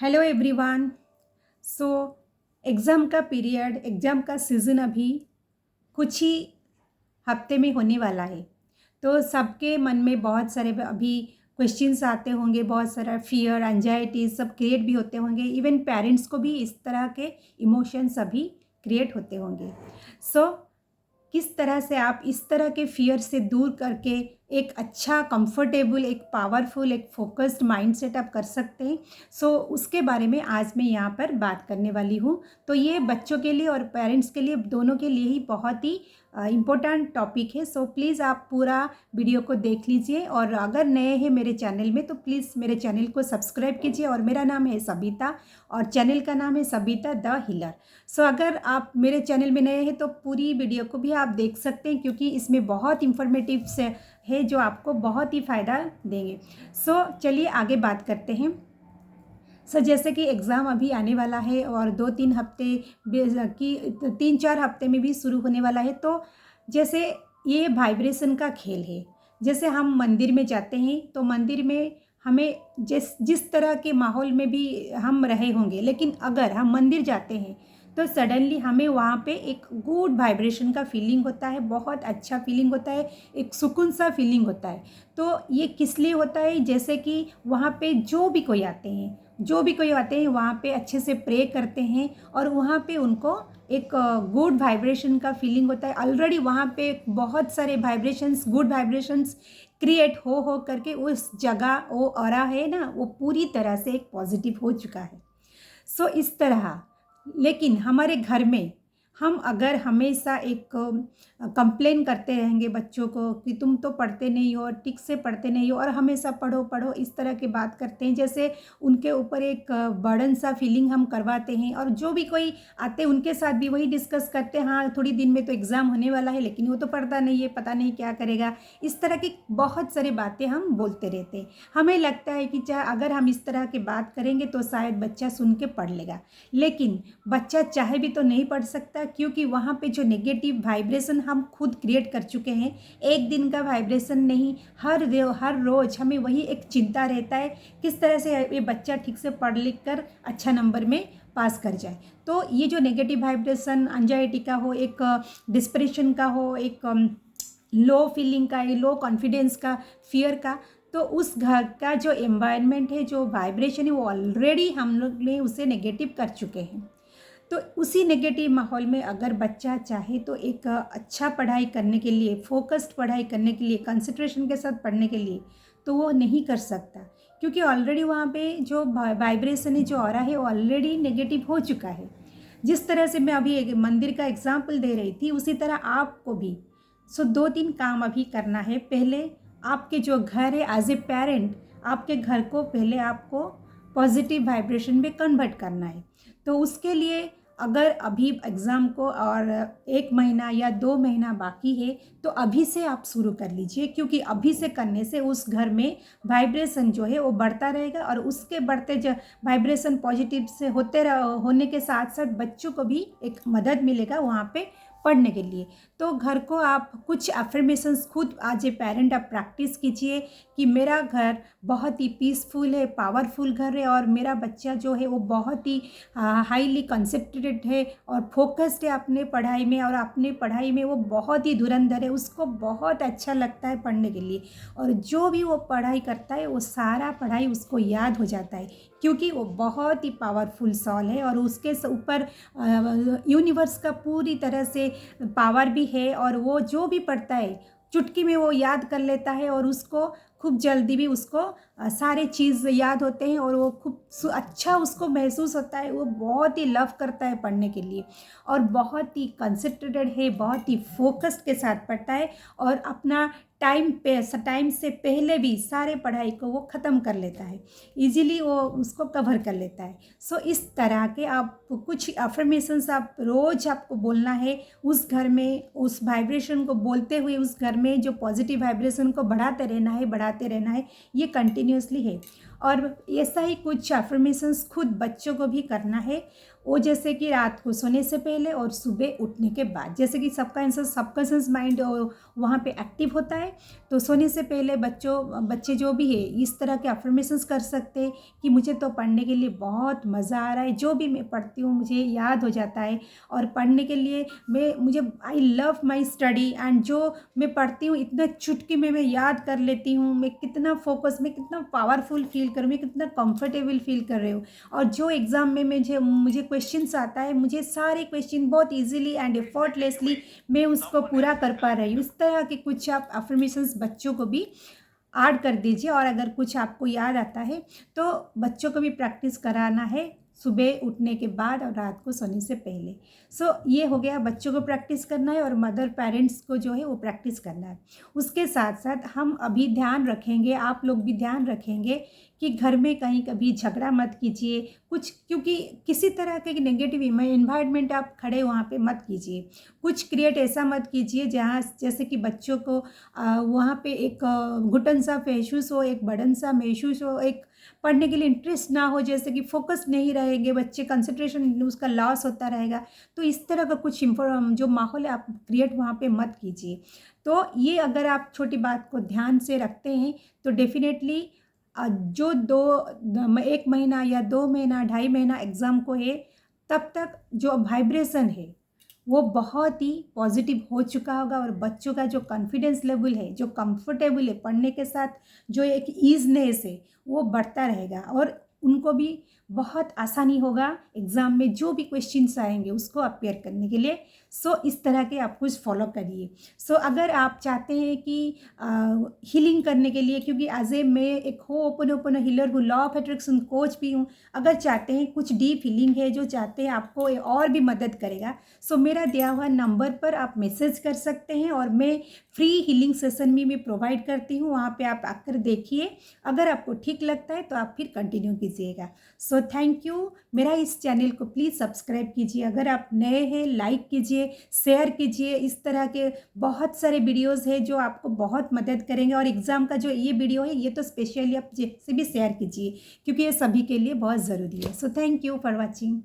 Hello everyone. So exam का period, exam का season अभी कुछ ही हफ्ते में होने वाला है। तो सबके मन में बहुत सारे अभी क्वेश्चंस आते होंगे, बहुत सारा फियर, एंजाइटी सब क्रिएट भी होते होंगे। इवन पेरेंट्स को भी इस तरह के इमोशंस अभी क्रिएट होते होंगे। सो किस तरह से आप इस तरह के फियर से दूर करके एक अच्छा कंफर्टेबल, एक पावरफुल, एक फोकस्ड माइंड सेट आप कर सकते हैं। उसके बारे में आज मैं यहाँ पर बात करने वाली हूँ। तो ये बच्चों के लिए और पेरेंट्स के लिए दोनों के लिए ही बहुत ही इम्पोर्टेंट टॉपिक है। प्लीज़ आप पूरा वीडियो को देख लीजिए और अगर नए हैं मेरे चैनल में तो प्लीज़ मेरे चैनल को सब्सक्राइब कीजिए। और मेरा नाम है सबिता और चैनल का नाम है सबिता द हीलर। अगर आप मेरे चैनल में नए हैं तो पूरी वीडियो को भी आप देख सकते हैं, क्योंकि इसमें बहुत इंफॉर्मेटिव से है जो आपको बहुत ही फ़ायदा देंगे। चलिए आगे बात करते हैं। जैसे कि एग्ज़ाम अभी आने वाला है और 2-3 हफ्ते की 3-4 हफ्ते में भी शुरू होने वाला है। तो जैसे ये वाइब्रेशन का खेल है। जैसे हम मंदिर में जाते हैं तो मंदिर में हमें जिस तरह के माहौल में भी हम रहे होंगे, लेकिन अगर हम मंदिर जाते हैं तो सडनली हमें वहाँ पे एक गुड वाइब्रेशन का फीलिंग होता है, बहुत अच्छा फीलिंग होता है, एक सुकून सा फीलिंग होता है। तो ये किस लिए होता है? जैसे कि वहाँ पे जो भी कोई आते हैं वहाँ पे अच्छे से प्रे करते हैं और वहाँ पे उनको एक गुड वाइब्रेशन का फीलिंग होता है। ऑलरेडी वहाँ पे बहुत सारे वाइब्रेशंस, गुड वाइब्रेशंस क्रिएट हो करके उस जगह वो ऑरा है ना, वो पूरी तरह से एक पॉजिटिव हो चुका है। इस तरह, लेकिन हमारे घर में हम अगर हमेशा एक कंप्लेन करते रहेंगे बच्चों को कि तुम तो पढ़ते नहीं हो, ठीक से पढ़ते नहीं हो और हमेशा पढ़ो पढ़ो इस तरह की बात करते हैं, जैसे उनके ऊपर एक बर्डन सा फीलिंग हम करवाते हैं। और जो भी कोई आते हैं उनके साथ भी वही डिस्कस करते हैं, हाँ थोड़ी दिन में तो एग्ज़ाम होने वाला है लेकिन वो तो पढ़ता नहीं है, पता नहीं क्या करेगा। इस तरह की बहुत सारी बातें हम बोलते रहते हैं। हमें लगता है कि चाहे अगर हम इस तरह की बात करेंगे तो शायद बच्चा सुन के पढ़ लेगा, लेकिन बच्चा चाहे भी तो नहीं पढ़ सकता, क्योंकि वहाँ पे जो नेगेटिव वाइब्रेशन हम खुद क्रिएट कर चुके हैं। एक दिन का वाइब्रेशन नहीं, हर रोज़ हमें वही एक चिंता रहता है किस तरह से ये बच्चा ठीक से पढ़ लिख कर अच्छा नंबर में पास कर जाए। तो ये जो नेगेटिव वाइब्रेशन एंजाइटी का हो, एक डिस्प्रेशन का हो, एक लो फीलिंग का, लो कॉन्फिडेंस का, फियर का, तो उस घर का जो एनवायरनमेंट है, जो वाइब्रेशन है, वो ऑलरेडी हम लोग ने उसे नेगेटिव कर चुके हैं। तो उसी नेगेटिव माहौल में अगर बच्चा चाहे तो एक अच्छा पढ़ाई करने के लिए, फोकस्ड पढ़ाई करने के लिए, कंसंट्रेशन के साथ पढ़ने के लिए, तो वो नहीं कर सकता, क्योंकि ऑलरेडी वहाँ पे जो वाइब्रेशन है, जो ऑरा है, वो ऑलरेडी नेगेटिव हो चुका है। जिस तरह से मैं अभी एक मंदिर का एग्जाम्पल दे रही थी, उसी तरह आपको भी 2-3 काम अभी करना है। पहले आपके जो घर है, एज ए पेरेंट आपके घर को पहले आपको पॉजिटिव वाइब्रेशन में कन्वर्ट करना है। तो उसके लिए अगर अभी एग्ज़ाम को और 1 महीना या 2 महीना बाकी है तो अभी से आप शुरू कर लीजिए, क्योंकि अभी से करने से उस घर में वाइब्रेशन जो है वो बढ़ता रहेगा और उसके बढ़ते जो वाइब्रेशन पॉजिटिव से होने के साथ साथ बच्चों को भी एक मदद मिलेगा वहाँ पे पढ़ने के लिए। तो घर को आप कुछ अफर्मेशंस खुद एज ए पेरेंट आप प्रैक्टिस कीजिए कि मेरा घर बहुत ही पीसफुल है, पावरफुल घर है और मेरा बच्चा जो है वो बहुत ही हाईली कंसंट्रेटेड है और फोकस्ड है अपने पढ़ाई में, और अपने पढ़ाई में वो बहुत ही धुरंधर है, उसको बहुत अच्छा लगता है पढ़ने के लिए। और जो भी वो पढ़ाई करता है वो सारा पढ़ाई उसको याद हो जाता है, क्योंकि वो बहुत ही पावरफुल सॉल है और उसके ऊपर यूनिवर्स का पूरी तरह से पावर भी है। और वो जो भी पढ़ता है चुटकी में वो याद कर लेता है और उसको खूब जल्दी भी उसको सारे चीज़ याद होते हैं और वो खूब अच्छा उसको महसूस होता है। वो बहुत ही लव करता है पढ़ने के लिए और बहुत ही कंसंट्रेटेड है, बहुत ही फोकस्ड के साथ पढ़ता है और अपना टाइम से पहले भी सारे पढ़ाई को वो ख़त्म कर लेता है, इजीली वो उसको कवर कर लेता है। इस तरह के आप कुछ अफर्मेशंस आप रोज़ आपको बोलना है उस घर में, उस वाइब्रेशन को बोलते हुए उस घर में जो पॉजिटिव वाइब्रेशन को बढ़ाते रहना है, ये कंटिन्यूसली है। और ऐसा ही कुछ अफर्मेशंस खुद बच्चों को भी करना है। वो जैसे कि रात को सोने से पहले और सुबह उठने के बाद, जैसे कि सबकॉन्शियस माइंड वहाँ पे एक्टिव होता है। तो सोने से पहले बच्चे जो भी है इस तरह के अफर्मेशंस कर सकते हैं कि मुझे तो पढ़ने के लिए बहुत मज़ा आ रहा है, जो भी मैं पढ़ती हूँ मुझे याद हो जाता है, और पढ़ने के लिए मुझे I love my study, and जो मैं पढ़ती हूँ इतना चुटकी में मैं याद कर लेती हूँ, मैं कितना फोकस, मैं कितना पावरफुल फील कर, मैं कितना कंफर्टेबल फील कर रही हूँ। और जो एग्ज़ाम में मुझे क्वेश्चंस आता है, मुझे सारे क्वेश्चन बहुत इजीली एंड एफर्टलेसली मैं उसको पूरा कर पा रही हूँ। इस तरह के कुछ आप अफर्मेशंस बच्चों को भी ऐड कर दीजिए। और अगर कुछ आपको याद आता है तो बच्चों को भी प्रैक्टिस कराना है सुबह उठने के बाद और रात को सोने से पहले। सो ये हो गया, बच्चों को प्रैक्टिस करना है और मदर पेरेंट्स को जो है वो प्रैक्टिस करना है। उसके साथ साथ हम अभी ध्यान रखेंगे, आप लोग भी ध्यान रखेंगे कि घर में कहीं कभी झगड़ा मत कीजिए कुछ, क्योंकि किसी तरह के नेगेटिव इन्वायरमेंट आप खड़े वहाँ पे मत कीजिए। कुछ क्रिएट ऐसा मत कीजिए जहाँ जैसे कि बच्चों को वहाँ पे एक घुटन सा महसूस हो, एक बर्डन सा महसूस हो, एक पढ़ने के लिए इंटरेस्ट ना हो, जैसे कि फोकस नहीं रहेंगे बच्चे, कंसंट्रेशन उसका लॉस होता रहेगा। तो इस तरह का कुछ जो माहौल है आप क्रिएट वहाँ पे मत कीजिए। तो ये अगर आप छोटी बात को ध्यान से रखते हैं तो डेफिनेटली जो 1 महीना या 2 महीना 2.5 महीना एग्ज़ाम को है, तब तक जो वाइब्रेशन है वो बहुत ही पॉजिटिव हो चुका होगा, और बच्चों का जो कॉन्फिडेंस लेवल है, जो कंफर्टेबल है पढ़ने के साथ, जो एक ईजनेस है वो बढ़ता रहेगा, और उनको भी बहुत आसानी होगा एग्ज़ाम में जो भी क्वेश्चंस आएंगे उसको अपेयर करने के लिए। सो इस तरह के आप कुछ फॉलो करिए। सो अगर आप चाहते हैं कि हीलिंग करने के लिए, क्योंकि एज ए मैं एक ओपन हीलर हूँ, लॉ ऑफ अट्रैक्शन कोच भी हूँ, अगर चाहते हैं कुछ डीप हीलिंग है जो चाहते हैं आपको और भी मदद करेगा, सो मेरा दिया हुआ नंबर पर आप मैसेज कर सकते हैं, और मैं फ्री हीलिंग सेशन भी मैं प्रोवाइड करती हूँ। वहाँ पे आप आकर देखिए, अगर आपको ठीक लगता है तो आप फिर कंटिन्यू कीजिएगा। So thank you. मेरा इस चैनल को प्लीज़ सब्सक्राइब कीजिए, अगर आप नए हैं लाइक कीजिए, शेयर कीजिए। इस तरह के बहुत सारे वीडियोस हैं जो आपको बहुत मदद करेंगे, और एग्ज़ाम का जो ये वीडियो है ये तो स्पेशली आप जैसे भी शेयर कीजिए, क्योंकि ये सभी के लिए बहुत ज़रूरी है। So thank you for watching.